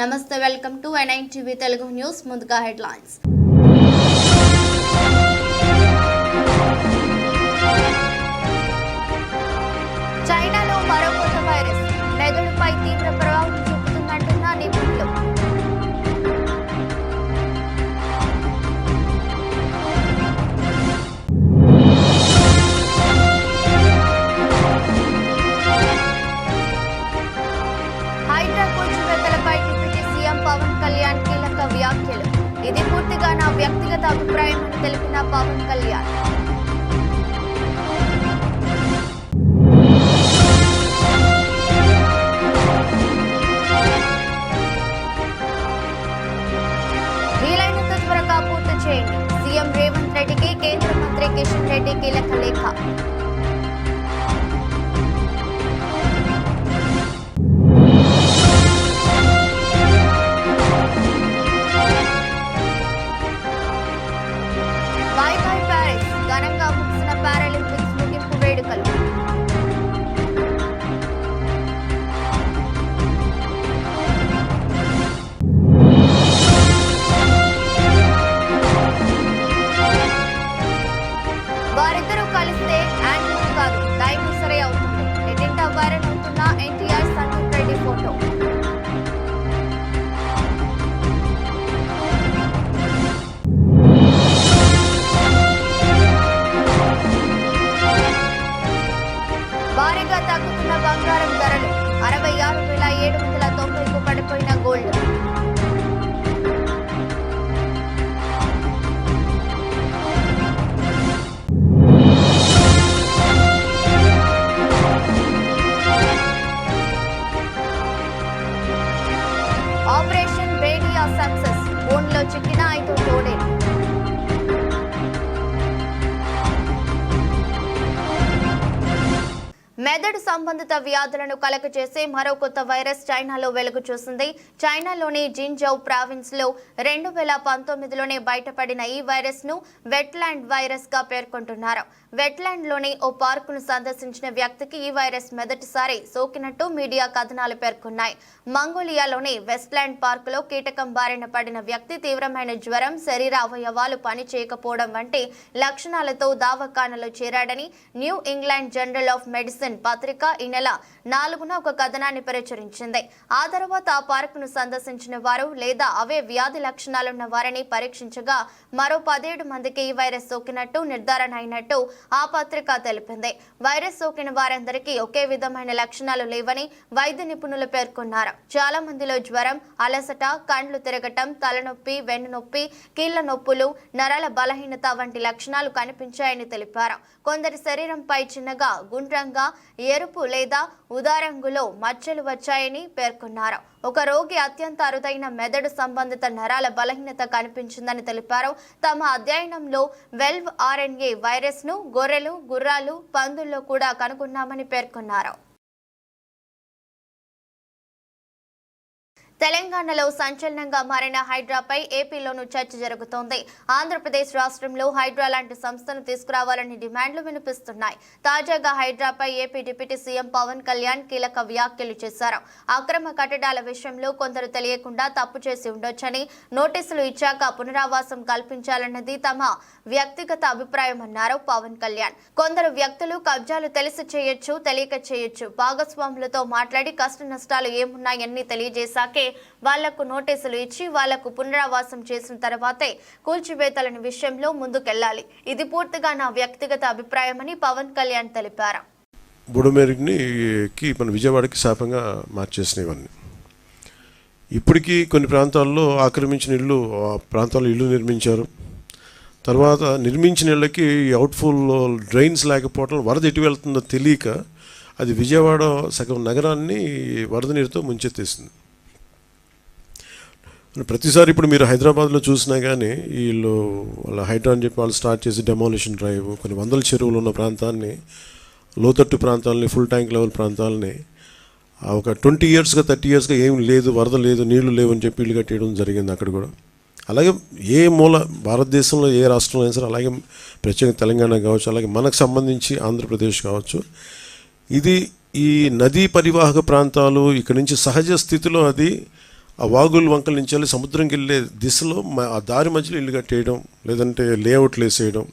నమస్తే, welcome to N9 TV Telugu news. ముందుగా headlines. చైనాలో మరో కొత్త వైరస్ మెదడుపై తీవ్ర ప్రభావం చూపుతుందంటున్న నిపుణులు. హైడ్రా కూల్చివేతలపై డిప్యూటీ సీఎం పవన్ కళ్యాణ్ కీలక వ్యాఖ్యలు. ఇది పూర్తిగా నా వ్యక్తిగత అభిప్రాయం అని తెలిపిన పవన్ కళ్యాణ్. వీలైనంత త్వరగా పూర్తి చేయండి. సీఎం రేవంత్ రెడ్డికి కేంద్ర మంత్రి కిషన్ రెడ్డి కీలక లేఖ. బై బై ప్యారిస్, ఘనంగా ముగిసిన పారాలింపిక్స్ ముగింపు వేడుకలు. వారిద్దరూ కలిస్తే యానిమల్ కాదు డైనోసరే అవుతుంది. నెట్టింట వైరల్ అవుతున్న ఎన్టీఆర్ సందీప్ రెడ్డి ఫోటో. భారీగా తగ్గుతున్న బంగారం ధరలు. 66,790కు పడిపోయిన గోల్డ్. ఆపరేషన్ బేడియా సక్సెస్, బోన్లో చిక్కిన 5 తోడేలు. మెదడు సంబంధిత వ్యాధులను కలగజేసే మరో కొత్త వైరస్ చైనాలో వెలుగు చూసింది. చైనాలోని జిన్జౌ ప్రావిన్స్ లో 2019లోనే బయటపడిన ఈ వైరస్ ను వెట్లాండ్ వైరస్ గా పేర్కొంటున్నారు. వెట్లాండ్ లోని ఓ పార్కును సందర్శించిన వ్యక్తికి ఈ వైరస్ మొదటిసారి సోకినట్టు మీడియా కథనాలు పేర్కొన్నాయి. మంగోలియాలోని వెస్ట్లాండ్ పార్కులో కీటకం బారిన పడిన వ్యక్తి తీవ్రమైన జ్వరం, శరీర అవయవాలు పని చేయకపోవడం వంటి లక్షణాలతో దవాఖానలో చేరాడని New England journal of medicine పత్రిక ఈ నెల 4న ఒక కథనాన్ని ప్రచురించింది. ఆ తర్వాత ఆ పార్కును సందర్శించిన వారు లేదా అవే వ్యాధి లక్షణాలున్న వారిని పరీక్షించగా మరో 17 మందికి ఈ వైరస్ సోకినట్టు నిర్ధారణ అయినట్టు ఆ పత్రిక తెలిపింది. వైరస్ సోకిన వారందరికీ ఒకే విధమైన లక్షణాలు లేవని వైద్య నిపుణులు పేర్కొన్నారు. చాలా మందిలో జ్వరం, అలసట, కండ్లు తిరగటం, తలనొప్పి, వెన్నునొప్పి, కీళ్ల నొప్పులు, నరాల బలహీనత వంటి లక్షణాలు కనిపించాయని తెలిపారు. కొందరి శరీరంపై చిన్నగా, గుండ్రంగా, ఎరుపు లేదా ఊదా రంగులో మచ్చలు వచ్చాయని పేర్కొన్నారు. ఒక రోగి అత్యంత అరుదైన మెదడు సంబంధిత నరాల బలహీనత కనిపించిందని తెలిపారు. తమ అధ్యయనంలో 12 RNA వైరస్ ను గొర్రెలు, గుర్రాలు, పందుల్లో కూడా కనుగొన్నామని పేర్కొన్నారు. తెలంగాణలో సంచలనంగా మారిన హైడ్రాపై ఏపీలోనూ చర్చ జరుగుతోంది. ఆంధ్రప్రదేశ్ రాష్ట్రంలో హైడ్రా లాంటి సంస్థను తీసుకురావాలని డిమాండ్లు వినిపిస్తున్నాయి. తాజాగా హైడ్రాపై AP deputy CM Pawan Kalyan కీలక వ్యాఖ్యలు చేశారు. అక్రమ కట్టడాల విషయంలో కొందరు తెలియకుండా తప్పు చేసి ఉండొచ్చని, నోటీసులు ఇచ్చాక పునరావాసం కల్పించాలన్నది తమ వ్యక్తిగత అభిప్రాయం అన్నారు పవన్ కళ్యాణ్. కొందరు వ్యక్తులు కబ్జాలు తెలిసి చేయొచ్చు, తెలియక చేయొచ్చు. భాగస్వాములతో మాట్లాడి కష్ట నష్టాలు ఏమున్నాయని తెలియజేశాకే వాళ్లకు నోటీసులు ఇచ్చి వాళ్లకు పునరావాసం చేసిన తర్వాతే కూల్చివేతలని విషయంలో ముందుకెళ్లాలి. ఇది పూర్తిగా నా వ్యక్తిగత అభిప్రాయమని పవన్ కళ్యాణ్ తెలిపారు. బుడమేరుకి మన విజయవాడకి శాపంగా మార్చేసినవన్నీ ఇప్పటికీ కొన్ని ప్రాంతాల్లో ఆక్రమించిన ఇళ్ళు, ఆ ప్రాంతాల్లో ఇల్లు నిర్మించారు. తర్వాత నిర్మించిన ఇళ్ళకి అవుట్ఫుల్ డ్రైన్స్ లేకపోవడం, వరద ఎటు వెళ్తుందో తెలియక అది విజయవాడ సగం నగరాన్ని వరద నీరుతో ముంచెత్తేసింది. ప్రతిసారి ఇప్పుడు మీరు హైదరాబాద్లో చూసినా కానీ వీళ్ళు వాళ్ళ హైడ్రా అని చెప్పి వాళ్ళు స్టార్ట్ చేసి డెమాలిషన్ డ్రైవ్, కొన్ని వందల చెరువులు ఉన్న ప్రాంతాన్ని, లోతట్టు ప్రాంతాలని, ఫుల్ ట్యాంక్ లెవెల్ ప్రాంతాలని ఒక 20 yearsగా 30 yearsగా ఏం లేదు, వరద లేదు, నీళ్లు లేవు అని చెప్పి ఇల్లు కట్టేయడం జరిగింది అక్కడ కూడా. అలాగే ఏ మూల భారతదేశంలో ఏ రాష్ట్రంలో అయినా సరే, అలాగే ప్రత్యేకంగా తెలంగాణ కావచ్చు, అలాగే మనకు సంబంధించి ఆంధ్రప్రదేశ్ కావచ్చు, ఇది ఈ నదీ పరివాహక ప్రాంతాలు ఇక్కడి నుంచి సహజ స్థితిలో అది ఆ వాగుల వంకల నుంచి వెళ్ళి సముద్రంకి వెళ్ళే దిశలో ఆ దారి మధ్యలో ఇల్లు కట్టేయడం, లేదంటే లేఅవుట్లు వేసేయడం,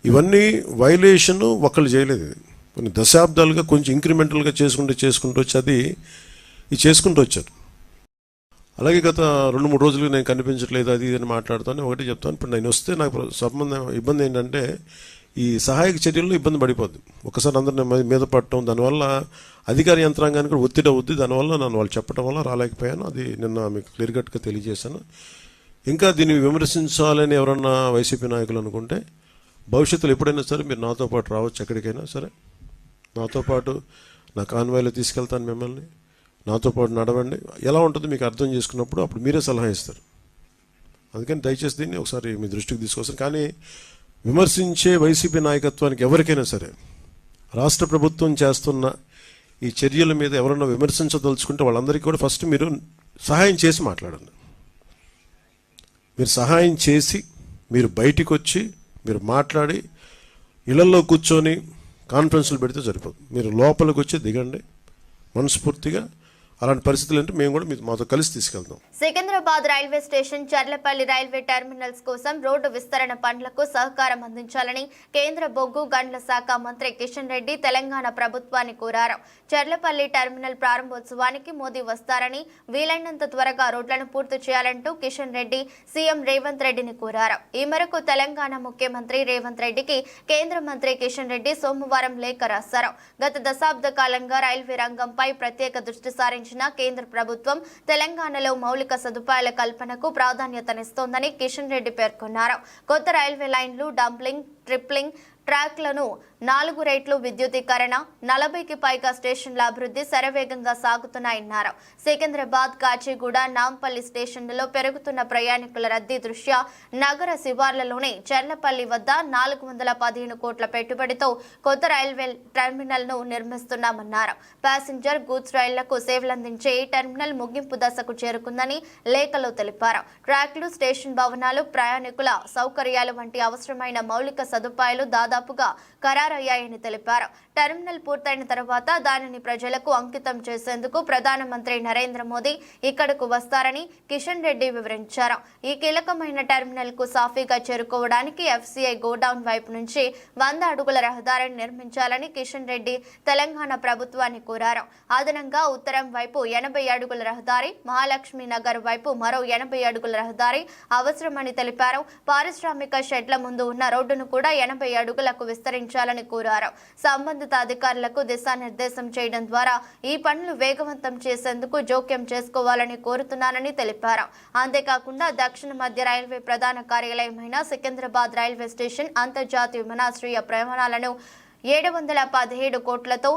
ఇవన్నీ వైలేషన్ ఒకళ్ళు చేయలేదు. ఇది కొన్ని దశాబ్దాలుగా కొంచెం ఇంక్రిమెంటల్గా చేసుకుంటూ వచ్చి ఇది చేసుకుంటూ వచ్చారు. అలాగే గత 2-3 రోజులు నేను కనిపించట్లేదు అది అని మాట్లాడుతాను. ఒకటి చెప్తాను, ఇప్పుడు నేను వస్తే నాకు ఇబ్బంది ఏంటంటే ఈ సహాయక చర్యల్లో ఇబ్బంది పడిపోద్ది. ఒకసారి అందరిని మీద పడటం, దానివల్ల అధికార యంత్రాంగానికి కూడా ఒత్తిడి అవుద్ది. దానివల్ల నన్ను వాళ్ళు చెప్పడం వల్ల రాలేకపోయాను. అది నిన్న మీకు క్లియర్ కట్గా తెలియజేశాను. ఇంకా దీన్ని విమర్శించాలని ఎవరన్నా వైసీపీ నాయకులు అనుకుంటే భవిష్యత్తులో ఎప్పుడైనా సరే మీరు నాతో పాటు రావచ్చు, ఎక్కడికైనా సరే నాతో పాటు నా కాన్వాయ్లో తీసుకెళ్తాను మిమ్మల్ని. నాతో పాటు నడవండి, ఎలా ఉంటుందో మీకు అర్థం చేసుకున్నప్పుడు అప్పుడు మీరే సలహా ఇస్తారు. అందుకని దయచేసి దీన్ని ఒకసారి మీ దృష్టికి తీసుకొస్తాను. కానీ విమర్శించే వైసీపీ నాయకత్వానికి ఎవరికైనా సరే రాష్ట్ర ప్రభుత్వం చేస్తున్న ఈ చర్యల మీద ఎవరన్నా విమర్శించదలుచుకుంటే వాళ్ళందరికీ కూడా ఫస్ట్ మీరు సహాయం చేసి మాట్లాడండి. మీరు సహాయం చేసి మీరు బయటికి వచ్చి మీరు మాట్లాడి ఇళ్లలో కూర్చొని కాన్ఫరెన్స్లు పెడితే సరిపోదు. మీరు లోపలికి వచ్చి దిగండి మనస్ఫూర్తిగా. అలాంటి పరిస్థితులు అంటే మేము కూడా మాతో కలిసి తీసుకెళ్తాం. Secunderabad railway station, Charlapalli railway terminals కోసం రోడ్డు విస్తరణ పనులకు సహకారం అందించాలని కేంద్ర బొగ్గు గనుల శాఖ మంత్రి కిషన్ రెడ్డి తెలంగాణ ప్రభుత్వాన్ని కోరారు. చర్లపల్లి టెర్మినల్ ప్రారంభోత్సవానికి మోదీ వస్తారని, వీలైనంత త్వరగా రోడ్లను పూర్తి చేయాలంటూ కిషన్ రెడ్డి సీఎం రేవంత్ రెడ్డిని కోరారు. ఈ మేరకు తెలంగాణ ముఖ్యమంత్రి రేవంత్ రెడ్డికి కేంద్ర మంత్రి కిషన్ రెడ్డి సోమవారం లేఖ రాశారు. గత దశాబ్ద కాలంగా రైల్వే రంగంపై ప్రత్యేక దృష్టి సారించి కేంద్ర ప్రభుత్వం తెలంగాణలో మౌలిక సదుపాయాల కల్పనకు ప్రాధాన్యతనిస్తోందని కిషన్ రెడ్డి పేర్కొన్నారు. కొత్త రైల్వే లైన్లు, డంప్లింగ్, ట్రిప్లింగ్ ట్రాక్లను 4 రేట్లు విద్యుదీకరణ, 40కి పైగా స్టేషన్ల అభివృద్ధి శరవేగంగా సాగుతున్నాయన్నారు. సికింద్రాబాద్, కాచిగూడ, నాంపల్లి స్టేషన్లలో పెరుగుతున్న ప్రయాణికుల రద్దీ దృష్ట్యా నగర శివార్లలోని చర్లపల్లి వద్ద 415 కోట్ల పెట్టుబడితో కొత్త రైల్వే టెర్మినల్ను నిర్మిస్తున్నామన్నారు. ప్యాసింజర్, గూడ్స్ రైళ్లకు సేవలందించే ఈ టెర్మినల్ ముగింపు దశకు చేరుకుందని లేఖలో తెలిపారు. ట్రాక్లు, స్టేషన్ భవనాలు, ప్రయాణికుల సౌకర్యాలు వంటి అవసరమైన మౌలిక సదుపాయాలు దాదాపుగా ఖరారయ్యాయని తెలిపారు. టెర్మినల్ పూర్తయిన తర్వాత దానిని ప్రజలకు అంకితం చేసేందుకు ప్రధానమంత్రి నరేంద్ర మోదీ ఇక్కడకు వస్తారని కిషన్ రెడ్డి వివరించారు. ఈ కీలకమైన టెర్మినల్ కు సాఫీగా చేరుకోవడానికి ఎఫ్సీఐ గోడౌన్ వైపు నుంచి 100 అడుగుల రహదారిని నిర్మించాలని కిషన్ రెడ్డి తెలంగాణ ప్రభుత్వాన్ని కోరారు. అదనంగా ఉత్తరం వైపు 80 అడుగుల రహదారి, మహాలక్ష్మి నగర్ వైపు మరో 80 అడుగుల రహదారి అవసరమని తెలిపారు. పారిశ్రామిక షెడ్ల ముందు ఉన్న రోడ్డును కూడా 80 అడుగులకు విస్తరించాలని కోరారు. సంబంధిత అధికారులకు దిశానిర్దేశం చేయడం ద్వారా ఈ పనులు వేగవంతం చేసేందుకు జోక్యం చేసుకోవాలని కోరుతున్నానని తెలిపారు. అంతేకాకుండా దక్షిణ మధ్య రైల్వే ప్రధాన కార్యాలయమైన సికింద్రాబాద్ రైల్వే స్టేషన్ అంతర్జాతీయ విమానాశ్రయ ప్రమాణాలను 717 కోట్లతో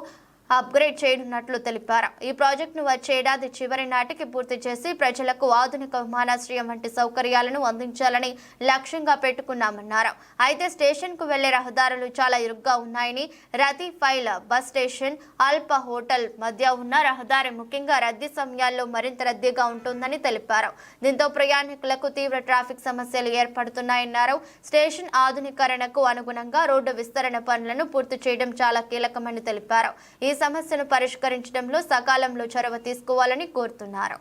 అప్గ్రేడ్ చేయనున్నట్లు తెలిపారు. ఈ ప్రాజెక్టును వచ్చే ఏడాది చివరి నాటికి పూర్తి చేసి ప్రజలకు ఆధునిక విమానాశ్రయం వంటి సౌకర్యాలను అందించాలని లక్ష్యంగా పెట్టుకున్నామన్నారు. అయితే స్టేషన్ కు వెళ్లే రహదారులు చాలా ఇరుగ్గా ఉన్నాయని, రతి ఫైల్ బస్ స్టేషన్, అల్ప హోటల్ మధ్య ఉన్న రహదారి ముఖ్యంగా రద్దీ సమయాల్లో మరింత రద్దీగా ఉంటుందని తెలిపారు. దీంతో ప్రయాణికులకు తీవ్ర ట్రాఫిక్ సమస్యలు ఏర్పడుతున్నాయన్నారు. స్టేషన్ ఆధునీకరణకు అనుగుణంగా రోడ్డు విస్తరణ పనులను పూర్తి చేయడం చాలా కీలకమని తెలిపారు. ఈ సమస్యను పరిష్కరించడంలో సకాలంలో చొరవ తీసుకోవాలని కోరుతున్నారు.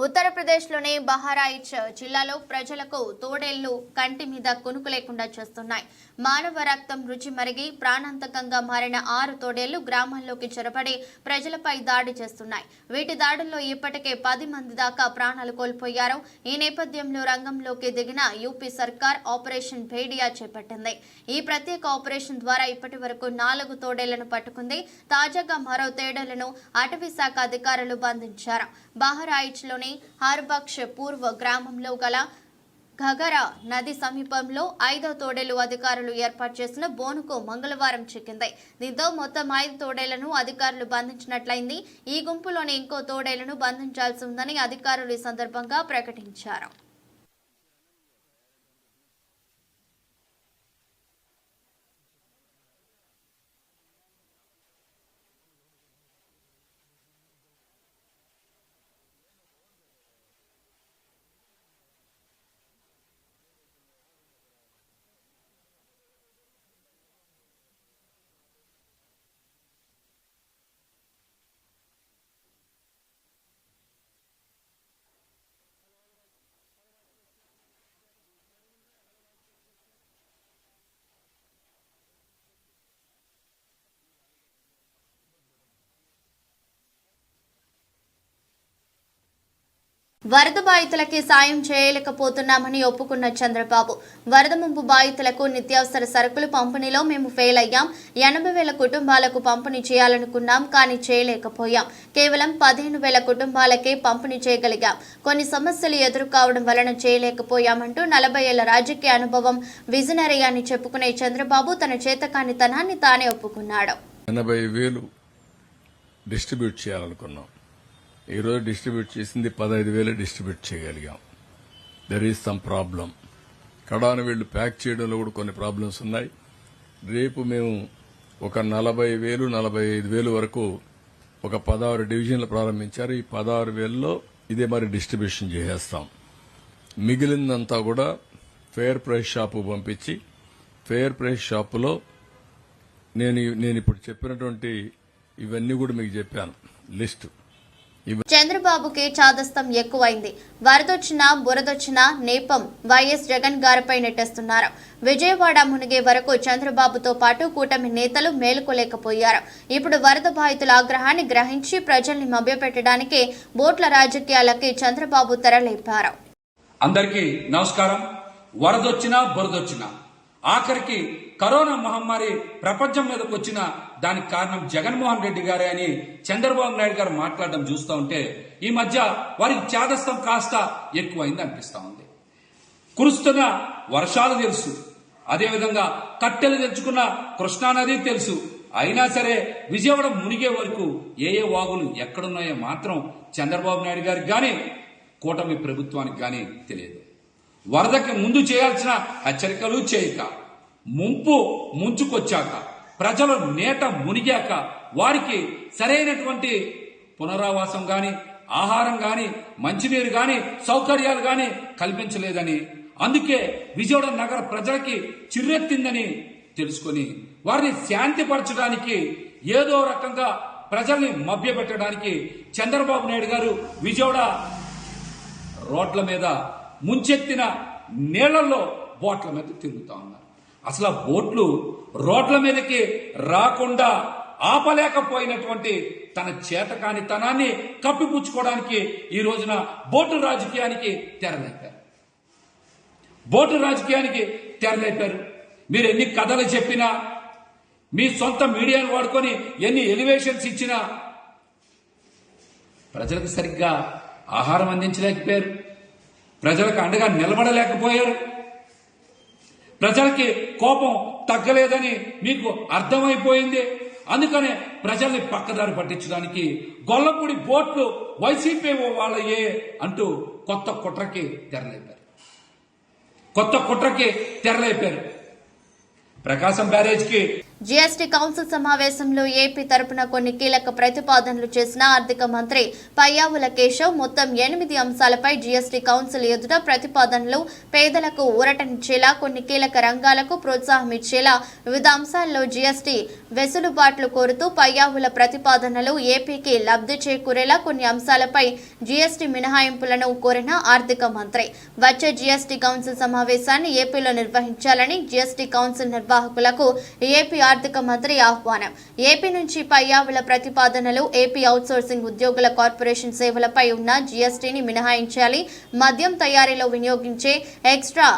ఉత్తరప్రదేశ్లోని బహరాయిచ్ జిల్లాలో ప్రజలకు తోడేళ్లు కంటి మీద కునుకు లేకుండా చేస్తున్నాయి. మానవ రక్తం రుచి మరిగి ప్రాణాంతకంగా మారిన 6 తోడేళ్లు గ్రామాల్లోకి చొరబడి ప్రజలపై దాడి చేస్తున్నాయి. వీటి దాడుల్లో ఇప్పటికే 10 మంది దాకా ప్రాణాలు కోల్పోయారు. ఈ నేపథ్యంలో రంగంలోకి దిగిన యూపీ సర్కార్ ఆపరేషన్ భేడియా చేపట్టింది. ఈ ప్రత్యేక ఆపరేషన్ ద్వారా ఇప్పటి వరకు 4 తోడేళ్లను పట్టుకుంది. తాజాగా మరో తేడేళ్లను అటవీ శాఖ అధికారులు బంధించారు. బహరాయిచ్ లోని హర్బక్ష్ పూర్వ గ్రామంలో గల ఘగరా నది సమీపంలో 5వ తోడేలు అధికారులు ఏర్పాటు చేసిన బోనుకు మంగళవారం చిక్కింది. దీంతో మొత్తం 5 తోడేళ్లను అధికారులు బంధించినట్లయింది. ఈ గుంపులోని ఇంకో తోడేళ్లను బంధించాల్సి ఉందని అధికారులు ఈ సందర్భంగా ప్రకటించారు. వరద బాధితులకి సాయం చేయలేకపోతున్నామని ఒప్పుకున్న చంద్రబాబు. వరద ముంపు బాధితులకు నిత్యావసర సరుకులు పంపిణీలో మేము ఫెయిల్ అయ్యాం. 80,000 కుటుంబాలకు పంపిణీ చేయాలనుకున్నాం, కానీ చేయలేకపోయాం. కేవలం 15,000 కుటుంబాలకే పంపిణీ చేయగలిగాం. కొన్ని సమస్యలు ఎదురు కావడం వలన చేయలేకపోయామంటూ 40 ఏళ్ల రాజకీయ అనుభవం, విజనరీ అని చెప్పుకునే చంద్రబాబు తన చేతకానితనాన్ని తానే ఒప్పుకున్నాడు. 80,000 డిస్ట్రిబ్యూట్ చేయాలనుకున్నాం. ఈరోజు డిస్ట్రిబ్యూట్ చేసింది 15,000 డిస్ట్రిబ్యూట్ చేయగలిగాం. There is some problem. కడాను వీళ్లు ప్యాక్ చేయడంలో కూడా కొన్ని ప్రాబ్లమ్స్ ఉన్నాయి. రేపు మేము ఒక 40,000, 45,000 వరకు ఒక 16 డివిజన్లు ప్రారంభించారు. ఈ 16,000లో ఇదే మరి డిస్ట్రిబ్యూషన్ చేసేస్తాం. మిగిలిందంతా కూడా ఫెయిర్ ప్రైస్ షాపు పంపించి ఫెయిర్ ప్రైస్ షాపులో నేను ఇప్పుడు చెప్పినటువంటి ఇవన్నీ కూడా మీకు చెప్పాను లిస్టు. చంద్రబాబుకి చాదస్తం ఎక్కువైంది. వరదొచ్చినా బురదొచ్చినా నేపం వైఎస్ జగన్ గారిపై నెట్టేస్తున్నారు. విజయవాడ మునిగే వరకు చంద్రబాబుతో పాటు కూటమి నేతలు మేలుకోలేకపోయారు. ఇప్పుడు వరద బాధితుల ఆగ్రహాన్ని గ్రహించి ప్రజల్ని మభ్యపెట్టడానికి బోట్ల రాజకీయాలకి చంద్రబాబు తెరలేపారు. అందరికీ నమస్కారం. వరదొచ్చినా బురదొచ్చినా ఆఖరికి కరోనా మహమ్మారి ప్రపంచం మీదకి వచ్చిన దానికి కారణం జగన్మోహన్ రెడ్డి గారే అని చంద్రబాబు నాయుడు గారు మాట్లాడడం చూస్తూ ఉంటే ఈ మధ్య వారికి చాదస్తం కాస్త ఎక్కువైంది అనిపిస్తా ఉంది. కురుస్తున్న వర్షాలు తెలుసు, అదేవిధంగా కట్టెలు తెచ్చుకున్న కృష్ణానది తెలుసు. అయినా సరే విజయవాడ మునిగే వరకు ఏ వాగులు ఎక్కడున్నాయో మాత్రం చంద్రబాబు నాయుడు గారికి గాని కూటమి ప్రభుత్వానికి గాని తెలియదు. వరదకి ముందు చేయాల్సిన హెచ్చరికలు చేయక, ముంపు ముంచుకొచ్చాక, ప్రజలు నేట మునిగాక వారికి సరైనటువంటి పునరావాసం గాని, ఆహారం గాని, మంచినీరు గాని, సౌకర్యాలు గాని కల్పించలేదని, అందుకే విజయవాడ నగర ప్రజలకి చిర్రెత్తిందని తెలుసుకుని వారిని శాంతిపరచడానికి ఏదో రకంగా ప్రజల్ని మభ్యపెట్టడానికి చంద్రబాబు నాయుడు గారు విజయవాడ రోడ్ల మీద ముంచెత్తిన నీళ్లలో బోట్ల మీద తిరుగుతా ఉన్నారు. అసలు ఆ బోట్లు రోడ్ల మీదకి రాకుండా ఆపలేకపోయినటువంటి తన చేతకానితనాన్ని కప్పిపుచ్చుకోవడానికి ఈ రోజున బోటు రాజకీయానికి తెరలేపారు. బోటు రాజకీయానికి తెరలేపారు. మీరు ఎన్ని కథలు చెప్పినా, మీ సొంత మీడియాను వాడుకొని ఎన్ని ఎలివేషన్స్ ఇచ్చినా ప్రజలకు సరిగ్గా ఆహారం అందించలేకపోయారు. ప్రజలకు అండగా నిలబడలేకపోయారు. ప్రజలకి కోపం తగ్గలేదని మీకు అర్థమైపోయింది. అందుకనే ప్రజల్ని పక్కదారి పట్టించడానికి గొల్లపూడి బోట్లు వైసీపీ వాళ్ళయే అంటూ కొత్త కుట్రకి తెరలేపారు. ప్రకాశం బ్యారేజ్కి జీఎస్టీ కౌన్సిల్ సమావేశంలో ఏపీ తరపున కొన్ని కీలక ప్రతిపాదనలు చేసిన ఆర్థిక మంత్రి పయ్యావుల కేశవ్ మొత్తం 8 అంశాలపై జీఎస్టీ కౌన్సిల్ ఎదుట ప్రతిపాదనలు పేదలకు ఊరటనిచ్చేలా, కొన్ని కీలక రంగాలకు ప్రోత్సాహం ఇచ్చేలా వివిధ అంశాల్లో జీఎస్టీ వెసులుబాట్లు కోరుతూ పయ్యావుల ప్రతిపాదనలు ఏపీకి లబ్ధి చేకూరేలా కొన్ని అంశాలపై జీఎస్టీ మినహాయింపులను కోరిన ఆర్థిక మంత్రి వచ్చే జీఎస్టీ కౌన్సిల్ సమావేశాన్ని ఏపీలో నిర్వహించాలని జీఎస్టీ కౌన్సిల్ నిర్వాహకులకు ఏపీ ఆర్థిక మంత్రి ఆహ్వానం. ఏపీ నుంచి పయ్యావుల ప్రతిపాదనలు ఏపీ అవుట్సోర్సింగ్ ఉద్యోగుల కార్పొరేషన్ సేవలపై ఉన్న జీఎస్టీని మినహాయించాలి. మద్యం తయారీలో వినియోగించే ఎక్స్ట్రా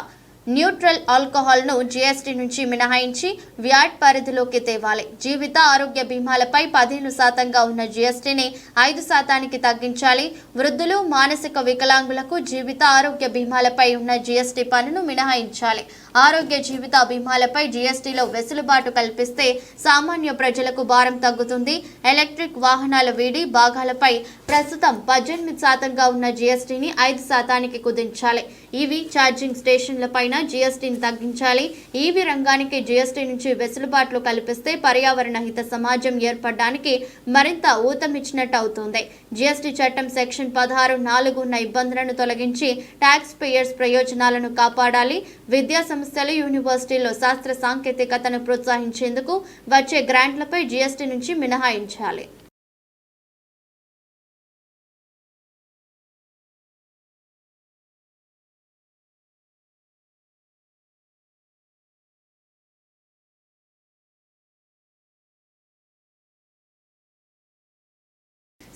న్యూట్రల్ ఆల్కహాల్ ను జీఎస్టీ నుంచి మినహాయించి వ్యాట్ పరిధిలోకి తేవాలి. జీవిత ఆరోగ్య బీమాలపై 15% ఉన్న జీఎస్టీని 5% తగ్గించాలి. వృద్ధులు, మానసిక వికలాంగులకు జీవిత ఆరోగ్య బీమాలపై ఉన్న జీఎస్టీ పన్నును మినహాయించాలి. ఆరోగ్య జీవిత బీమాలపై జీఎస్టీలో వెసులుబాటు కల్పిస్తే సామాన్య ప్రజలకు భారం తగ్గుతుంది. ఎలక్ట్రిక్ వాహనాల వీడి భాగాలపై ప్రస్తుతం 18% ఉన్న జీఎస్టీని 5% కుదించాలి. ఈవీ ఛార్జింగ్ స్టేషన్లపైన జీఎస్టీని తగ్గించాలి. ఈవీ రంగానికి జీఎస్టీ నుంచి వెసులుబాట్లు కల్పిస్తే పర్యావరణ హిత సమాజం ఏర్పడడానికి మరింత ఊతమిచ్చినట్టు అవుతుంది. జీఎస్టీ చట్టం సెక్షన్ 16(4) ఉన్న ఇబ్బందులను తొలగించి ట్యాక్స్ పేయర్స్ ప్రయోజనాలను కాపాడాలి. విద్యా సంస్థలు, యూనివర్సిటీల్లో శాస్త్ర సాంకేతికతను ప్రోత్సహించేందుకు వచ్చే గ్రాంట్లపై జీఎస్టీ నుంచి మినహాయించాలి.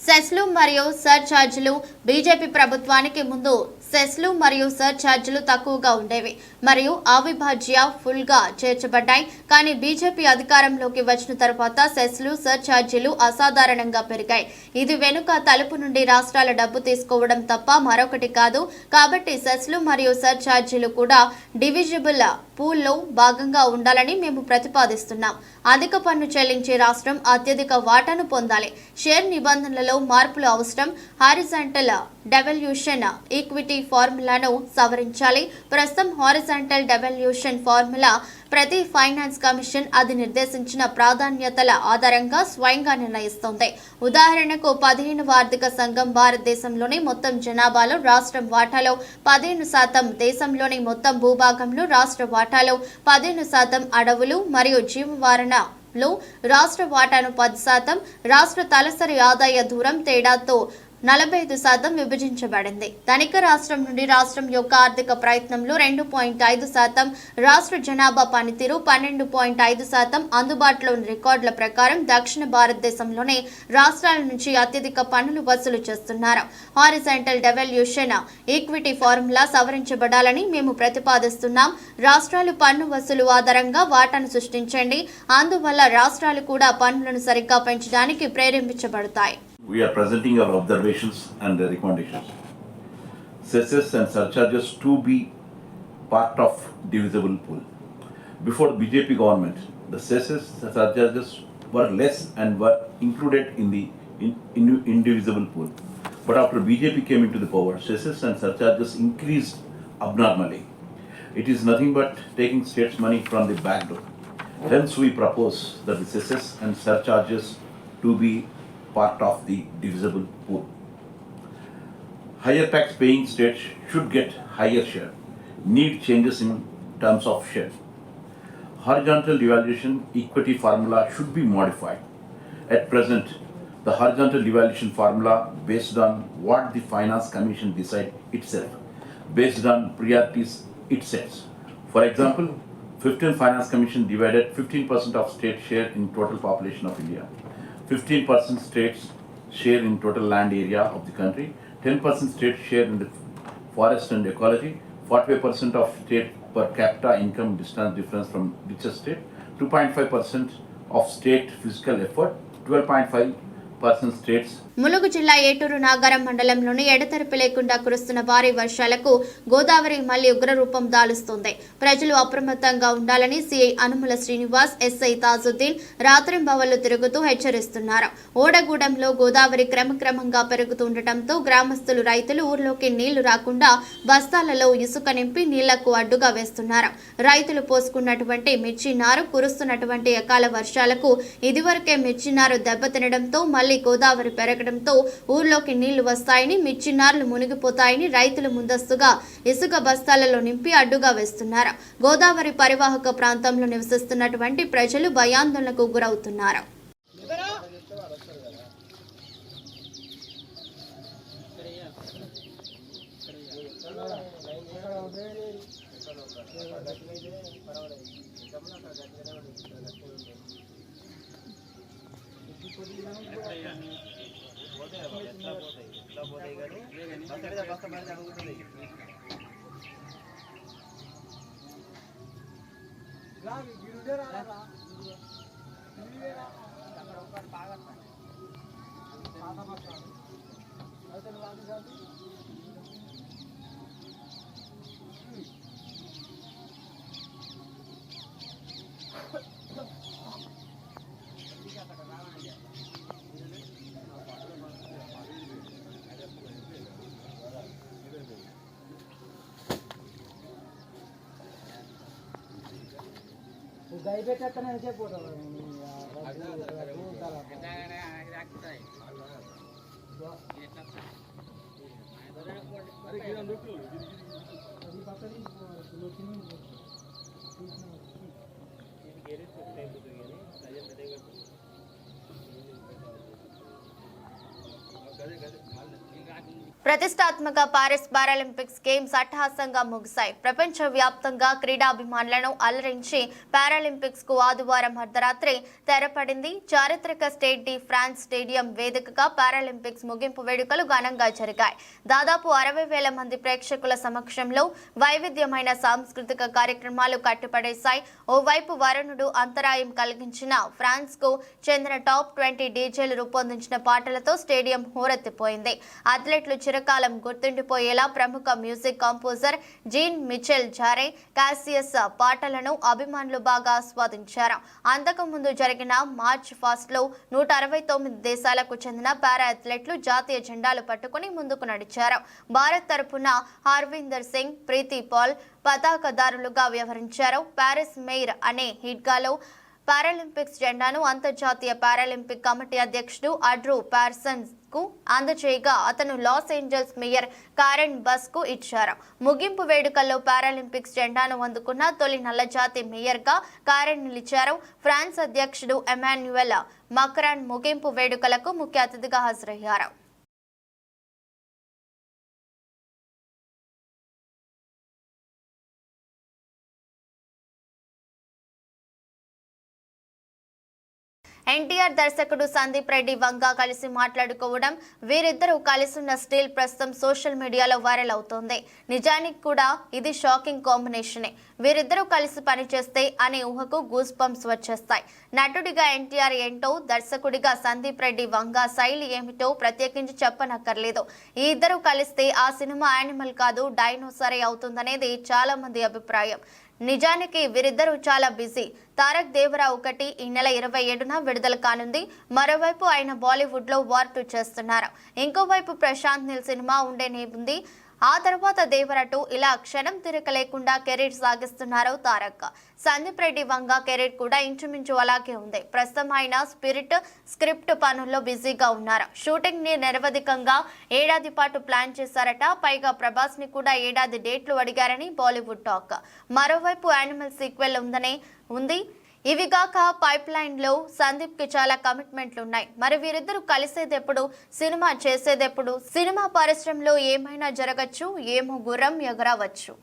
సెస్లు మరియు సర్ఛార్జీలు బీజేపీ ప్రభుత్వానికి ముందు సెస్లు మరియు సర్ఛార్జీలు తక్కువగా ఉండేవి మరియు అవిభాజ్య ఫుల్గా చేర్చబడ్డాయి. కానీ బీజేపీ అధికారంలోకి వచ్చిన తర్వాత సెస్లు సర్ఛార్జీలు అసాధారణంగా పెరిగాయి. ఇది వెనుక తలుపు నుండి రాష్ట్రాల డబ్బు తీసుకోవడం తప్ప మరొకటి కాదు. కాబట్టి సెస్లు మరియు సర్ఛార్జీలు కూడా డివిజిబుల్ పూల్లో భాగంగా ఉండాలని మేము ప్రతిపాదిస్తున్నాం. అధిక పన్ను చెల్లించే రాష్ట్రం అత్యధిక వాటాను పొందాలి. షేర్ నిబంధనలలో మార్పులు అవసరం. హారిజాంటల్ డెవల్యూషన్ ఈక్విటీ ఫార్ములాను సవరించాలి. ప్రస్తుతం హారిజాంటల్ డెవల్యూషన్ ఫార్ములా ప్రతి ఫైనాన్స్ కమిషన్ అది నిర్దేశించిన ప్రాధాన్యతల ఆధారంగా స్వయంగా నిర్ణయిస్తోంది. ఉదాహరణకు 15వ ఆర్థిక సంఘం భారతదేశంలోని మొత్తం జనాభాలో రాష్ట్రం వాటాలో 15%, దేశంలోని మొత్తం భూభాగంలో రాష్ట్ర వాటాలో 15%, అడవులు మరియు జీవవారణలో రాష్ట్ర వాటాను 10%, రాష్ట్ర తలసరి ఆదాయ దూరం తేడాతో 45% విభజించబడింది. ధనిక రాష్ట్రం నుండి రాష్ట్రం యొక్క ఆర్థిక ప్రయత్నంలో 2.5%, రాష్ట్ర జనాభా పనితీరు 12.5%. అందుబాటులోని రికార్డుల ప్రకారం దక్షిణ భారతదేశంలోని రాష్ట్రాల నుంచి అత్యధిక పన్నులు వసూలు చేస్తున్నారు. హారిజాంటల్ డెవల్యూషన్ ఈక్విటీ ఫార్ములా సవరించబడాలని మేము ప్రతిపాదిస్తున్నాం. రాష్ట్రాలు పన్ను వసూలు ఆధారంగా వాటాను సృష్టించండి. అందువల్ల రాష్ట్రాలు కూడా పన్నులను సరిగ్గా పెంచడానికి ప్రేరేపించబడతాయి. We are presenting our observations and recommendations. Cesses and surcharges to be part of divisible pool. Before the BJP government, the cesses and surcharges were less and were included in the indivisible pool. But after BJP came into the power, cesses and surcharges increased abnormally. It is nothing but taking states' money from the back door. Hence, we propose that the cesses and surcharges to be part of the divisible pool. Higher tax paying states should get higher share. Need changes in terms of share. Horizontal devaluation equity formula should be modified. At present, the horizontal devaluation formula based on what the Finance Commission decide itself, based on priorities it sets. For example, 15 Finance Commission divided 15% of state share in total population of India. 15% states share in total land area of the country, 10% state share in the forest and ecology, 45% of state per capita income distance difference from richest state, 2.5% of state physical effort, 12.5% states. Mulugu జిల్లా ఏటూరు నాగారం మండలంలోని ఎడతెరిపి లేకుండా కురుస్తున్న భారీ వర్షాలకు గోదావరి మళ్లీ ఉగ్రరూపం దాలుస్తోంది. ప్రజలు అప్రమత్తంగా ఉండాలని సిఐ అనుముల శ్రీనివాస్, ఎస్ఐ తాజుద్దీన్ రాత్రింబవళ్లు తిరుగుతూ హెచ్చరిస్తున్నారు. ఓడగూడెంలో గోదావరి క్రమక్రమంగా పెరుగుతుండటంతో గ్రామస్తులు, రైతులు ఊర్లోకి నీళ్లు రాకుండా బస్తాలలో ఇసుక నింపి నీళ్లకు అడ్డుగా వేస్తున్నారు. రైతులు పోసుకున్నటువంటి మిర్చి నారు కురుస్తున్నటువంటి అకాల వర్షాలకు ఇదివరకే మిర్చి నారు దెబ్బతినడంతో మళ్లీ గోదావరి పెరగడం ఊర్లోకి నీళ్లు వస్తాయని, మిర్చి నార్లు మునిగిపోతాయని రైతులు ముందస్తుగా ఇసుక బస్తాలలో నింపి అడ్డుగా వేస్తున్నారు. గోదావరి పరివాహక ప్రాంతంలో నివసిస్తున్నటువంటి ప్రజలు భయాందోళనకు గురవుతున్నారు. ప్రతిష్టాత్మక పారిస్ పారాలింపిక్స్ గేమ్స్ అట్టహాసంగా ముగిశాయి. ప్రపంచ వ్యాప్తంగా క్రీడాభిమానులను అలరించి పారాలింపిక్స్ కు ఆదివారం అర్ధరాత్రి తెరపడింది. చారిత్రక స్టేట్ డి ఫ్రాన్స్ స్టేడియం వేదికగా పారాలింపిక్స్ ముగింపు వేడుకలు ఘనంగా జరిగాయి. దాదాపు 60,000 మంది ప్రేక్షకుల సమక్షంలో వైవిధ్యమైన సాంస్కృతిక కార్యక్రమాలు కట్టిపడేశాయి. ఓవైపు వరుణుడు అంతరాయం కలిగించిన ఫ్రాన్స్ కు చెందిన టాప్ 20 డీజేలు రూపొందించిన పాటలతో స్టేడియం హోరెత్తిపోయింది. అథ్లెట్లు చిరకాలం గుర్తుండిపోయేలా ప్రముఖ మ్యూజిక్ కంపోజర్ జీన్ మిచెల్ జారే కాసియస్ పాటలను అభిమానులు బాగా ఆస్వాదించారు. అంతకుముందు జరిగిన మార్చ్ ఫాస్ట్ లో 169 దేశాలకు చెందిన పారా అథ్లెట్లు జాతీయ జెండాలు పట్టుకుని ముందుకు నడిచారు. భారత్ తరపున హర్విందర్ సింగ్, ప్రీతి పాల్ పతాకదారులుగా వ్యవహరించారు. పారిస్ మెయిర్ అనే హిడ్గాలో పారాలింపిక్స్ జెండాను అంతర్జాతీయ పారాలింపిక్ కమిటీ అధ్యక్షుడు అడ్రూ పార్సన్స్ కు అందజేయగా అతను లాస్ ఏంజల్స్ మేయర్ కారెన్ బస్ కు ఇచ్చారు. ముగింపు వేడుకల్లో పారాలింపిక్స్ జెండాను అందుకున్న తొలి నల్లజాతి మేయర్ గా కారెన్ నిలిచారు. ఫ్రాన్స్ అధ్యక్షుడు ఎమాన్యుయల్ మక్రాన్ ముగింపు వేడుకలకు ముఖ్య అతిథిగా హాజరయ్యారు. ఎన్టీఆర్ దర్శకుడు సందీప్ రెడ్డి వంగ కలిసి మాట్లాడుకోవడం, వీరిద్దరూ కలిసున్న స్టిల్ ప్రస్తుతం సోషల్ మీడియాలో వైరల్ అవుతోంది. నిజానికి కూడా ఇది షాకింగ్ కాంబినేషనే. వీరిద్దరూ కలిసి పనిచేస్తే అనే ఊహకు గూస్ బంప్స్ వచ్చేస్తాయి. నటుడిగా ఎన్టీఆర్ ఏంటో, దర్శకుడిగా సందీప్ రెడ్డి వంగ శైలి ఏమిటో ప్రత్యేకించి చెప్పనక్కర్లేదు. ఈ ఇద్దరు కలిస్తే ఆ సినిమా యానిమల్ కాదు డైనోసారే అవుతుందనేది చాలా మంది అభిప్రాయం. నిజానికి వీరిద్దరూ చాలా బిజీ. తారక్ దేవరా 1 ఈ నెల 27న విడుదల కానుంది. మరోవైపు ఆయన బాలీవుడ్ లో వార్ 2 చేస్తున్నారు. ఇంకోవైపు ప్రశాంత్ నీల్ సినిమా ఉండేనేముంది. ఆ తర్వాత దేవరా 2 ఇలా క్షణం తిరగలేకుండా కెరీర్ సాగిస్తున్నారు తారక్. సందీప్ రెడ్డి వంగ కెరీర్ కూడా ఇంచుమించు అలాగే ఉంది. ప్రస్తుతం ఆయన స్పిరిట్ స్క్రిప్ట్ పనుల్లో బిజీగా ఉన్నారు. షూటింగ్ ని నిరవధికంగా ఏడాది పాటు ప్లాన్ చేశారట. పైగా ప్రభాస్ ని కూడా ఏడాది డేట్లు అడిగారని బాలీవుడ్ టాక్. మరోవైపు యానిమల్ సీక్వెల్ ఉంది. ఇవిగాక పైప్ లైన్ లో సందీప్ కి చాలా కమిట్మెంట్లు ఉన్నాయి. మరి వీరిద్దరూ కలిసేదెప్పుడు, సినిమా చేసేదెప్పుడు? సినిమా పరిశ్రమలో ఏమైనా జరగచ్చు, ఏమో గుర్రం ఎగరవచ్చు.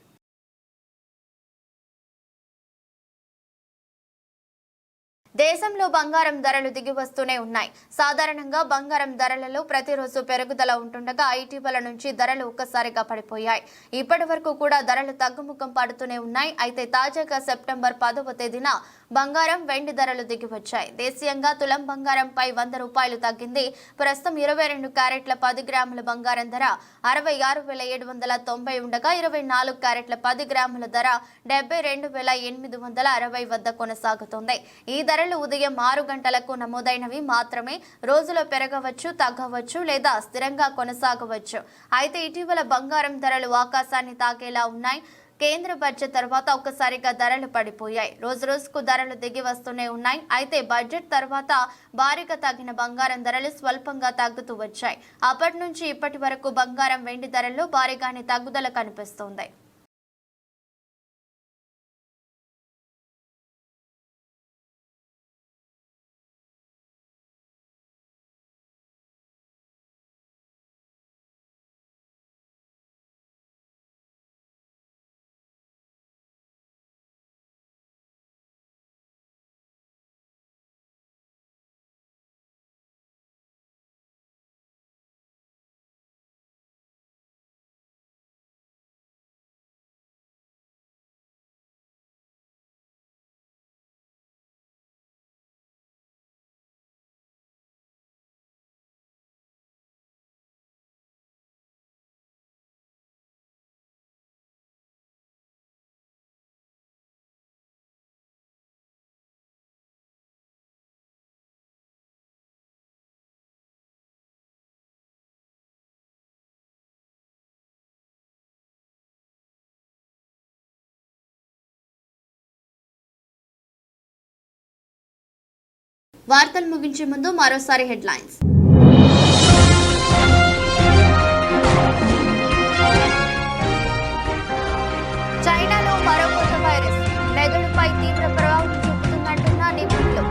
దేశంలో బంగారం ధరలు దిగి వస్తూనే ఉన్నాయి. సాధారణంగా బంగారం ధరలలో ప్రతిరోజు పెరుగుదల ఉంటుండగా ఇటీవల నుంచి ధరలు ఒక్కసారిగా పడిపోయాయి. ఇప్పటి వరకు కూడా ధరలు తగ్గుముఖం పడుతూనే ఉన్నాయి. అయితే తాజాగా సెప్టెంబర్ 10వ తేదీన బంగారం, వెండి ధరలు దిగి వచ్చాయి. దేశీయంగా తులం బంగారంపై 100 రూపాయలు తగ్గింది. ప్రస్తుతం 22 క్యారెట్ల 10 గ్రాముల బంగారం ధర 66,790 ఉండగా 24 క్యారెట్ల 10 గ్రాముల ధర 72,860 వద్ద కొనసాగుతోంది. ఈ ధరలు ఉదయం 6 గంటలకు నమోదైనవి మాత్రమే. రోజులో పెరగవచ్చు, తగ్గవచ్చు లేదా స్థిరంగా కొనసాగవచ్చు. అయితే ఇటీవల బంగారం ధరలు ఆకాశాన్ని తాకేలా ఉన్నాయి. కేంద్ర బడ్జెట్ తర్వాత ఒక్కసారిగా ధరలు పడిపోయాయి. రోజు రోజుకు ధరలు దిగి వస్తూనే ఉన్నాయి. అయితే బడ్జెట్ తర్వాత భారీగా తగ్గిన బంగారం ధరలు స్వల్పంగా తగ్గుతూ వచ్చాయి. అప్పటి నుంచి ఇప్పటి వరకు బంగారం, వెండి ధరల్లో భారీగానే తగ్గుదల కనిపిస్తోంది. వార్తలు ముగించే ముందు మరోసారి హెడ్లైన్స్. చైనాలో మరో కొత్త వైరస్ మెదడుపై తీవ్ర ప్రభావం చూపుతుందంటున్న నిపుణులు.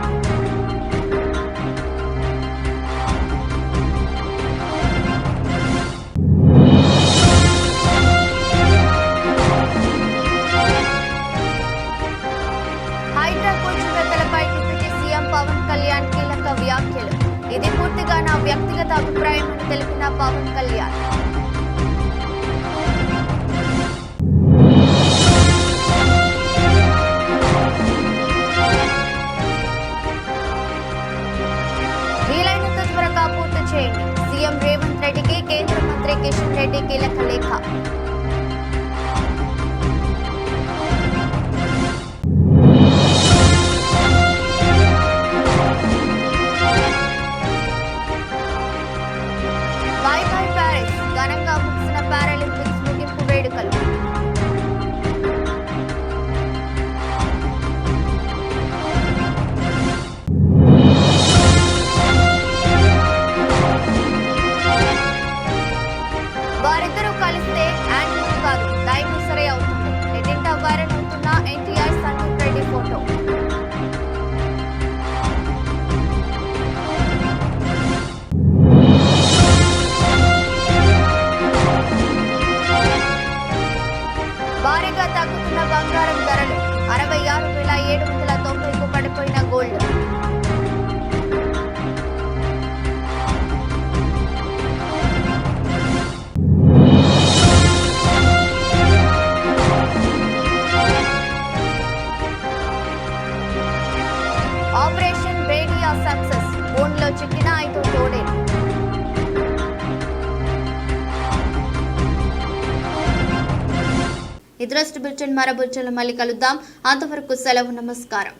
వ్యక్తిగత అభిప్రాయం అని తెలిపిన పవన్ కళ్యాణ్. వీలైనంత త్వరగా పూర్తి చేయండి. సీఎం రేవంత్ రెడ్డికి కేంద్ర మంత్రి కిషన్ రెడ్డి కీలక లేఖ. బై బై ప్యారిస్, ఘనంగా ముగిసిన పారాలింపిక్స్ ముగింపు వేడుకలు. వారిద్దరూ కలిస్తే యానిమల్ కాదు డైనోసరే అవుతుంది. ఎడింటా వైరల్ అవుతున్న ఎన్టీఆర్ సందీప్ రెడ్డి ఫోటో. భారీగా తగ్గుతున్న బంగారం ధరలు. 66,790కు పడిపోయిన గోల్డ్. ఆపరేషన్ బేడియా సక్సెస్, బోన్లో చిక్కిన 5 తోడేలు. ఇది బులెటిన్. మరో బులెటిన్లో మళ్ళీ కలుద్దాం. అంతవరకు సెలవు. నమస్కారం.